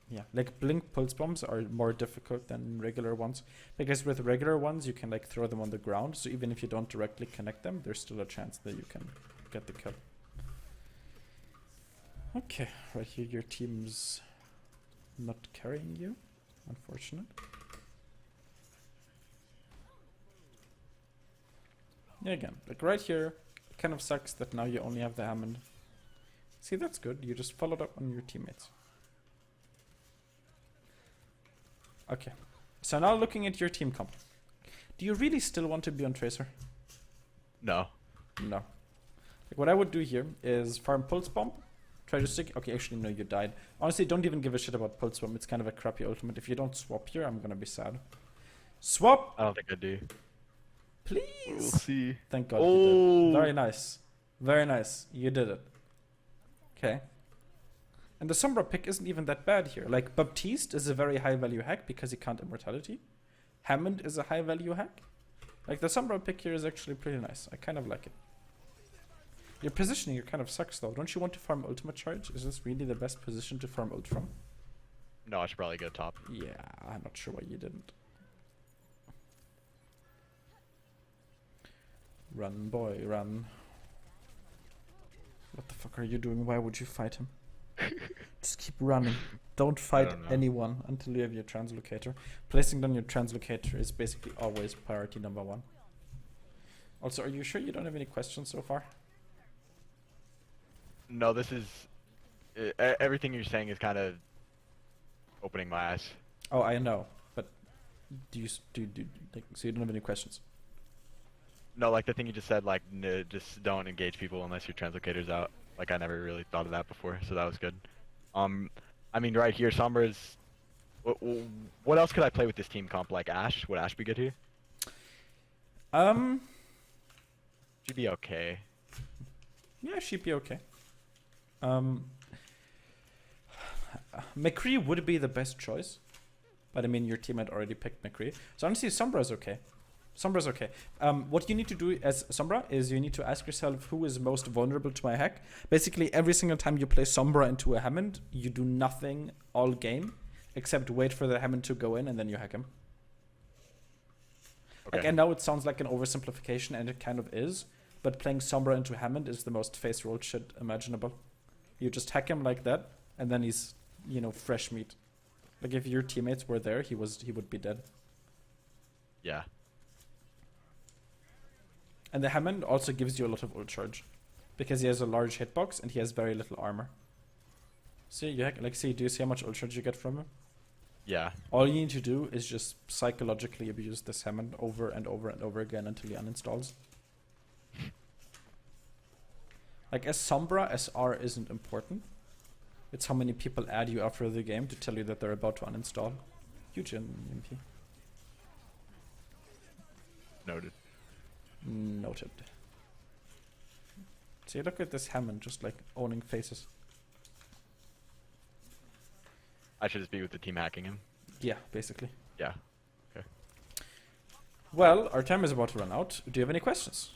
Yeah, like blink pulse bombs are more difficult than regular ones, because with regular ones you can like throw them on the ground, so even if you don't directly connect them, there's still a chance that you can get the kill. Okay, right here your team's not carrying you. Unfortunate. Yeah, again, like right here, it kind of sucks that now you only have the Hammond. See, that's good. You just followed up on your teammates. Okay. So now looking at your team comp. Do you really still want to be on Tracer? No. No. Like what I would do here is farm Pulse Bomb. Try to stick. Okay, actually, no, you died. Honestly, don't even give a shit about Pulse Bomb. It's kind of a crappy ultimate. If you don't swap here, I'm gonna be sad. Swap! I don't think I do. Please! We'll see. Thank God you did. Very nice. Very nice. You did it. Okay. And the Sombra pick isn't even that bad here. Like, Baptiste is a very high value hack because he can't Immortality. Hammond is a high value hack. Like, the Sombra pick here is actually pretty nice. I kind of like it. Your positioning here kind of sucks though. Don't you want to farm ultimate charge? Is this really the best position to farm ult from? No, I should probably go top. Yeah, I'm not sure why you didn't. Run, boy, run. What the fuck are you doing? Why would you fight him? Just keep running. Don't fight anyone until you have your translocator. Placing down your translocator is basically always priority number 1. Also, are you sure you don't have any questions so far? No, this is... everything you're saying is kind of opening my eyes. Oh, I know. But do you like, so you don't have any questions? No, like the thing you just said, like, just don't engage people unless your translocator's out. Like, I never really thought of that before, so that was good. I mean, right here, Sombra's... What else could I play with this team comp? Like Ashe? Would Ashe be good here? She'd be okay. Yeah, she'd be okay. McCree would be the best choice. But I mean, your team had already picked McCree. So honestly, Sombra's okay. Sombra's okay. What you need to do as Sombra is you need to ask yourself who is most vulnerable to my hack. Basically, every single time you play Sombra into a Hammond, you do nothing all game except wait for the Hammond to go in and then you hack him. Okay. Like, I know it sounds like an oversimplification, and it kind of is, but playing Sombra into Hammond is the most face rolled shit imaginable. You just hack him like that, and then he's, you know, fresh meat. Like, if your teammates were there, he would be dead. Yeah. And the Hammond also gives you a lot of ult charge, because he has a large hitbox and he has very little armor. See, you hack, like, see, do you see how much ult charge you get from him? Yeah. All you need to do is just psychologically abuse this Hammond over and over and over again until he uninstalls. Like, as Sombra, SR isn't important. It's how many people add you after the game to tell you that they're about to uninstall. Huge MP. Noted. Noted. See, look at this Hammond just like owning faces. I should just be with the team hacking him. Yeah, basically. Yeah. Okay. Well, our time is about to run out. Do you have any questions?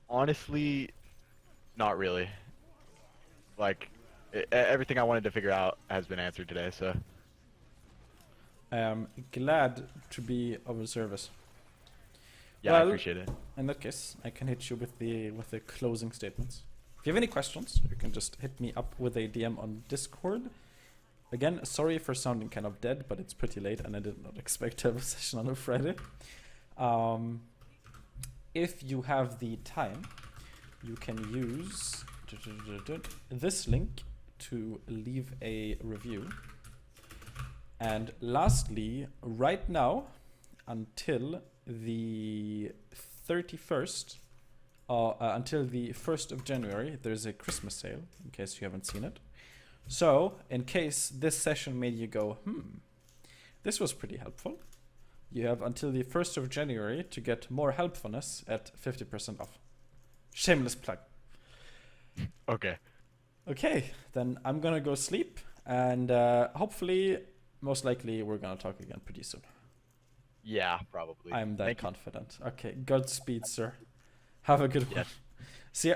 Honestly, not really. Like, everything I wanted to figure out has been answered today, so. I am glad to be of service. Yeah, well, I appreciate it. In that case, I can hit you with the closing statements. If you have any questions, you can just hit me up with a DM on Discord. Again, sorry for sounding kind of dead, but it's pretty late and I did not expect to have a session on a Friday. If you have the time, you can use this link to leave a review. And lastly, right now, until the 31st, until the 1st of January, there's a Christmas sale, in case you haven't seen it. So, in case this session made you go, this was pretty helpful, you have until the 1st of January to get more helpfulness at 50% off. Shameless plug. Okay. Okay, then I'm gonna go sleep, and hopefully, most likely, we're gonna talk again pretty soon. Yeah, probably. I'm that confident. Okay, Godspeed, sir. Have a good one. See ya.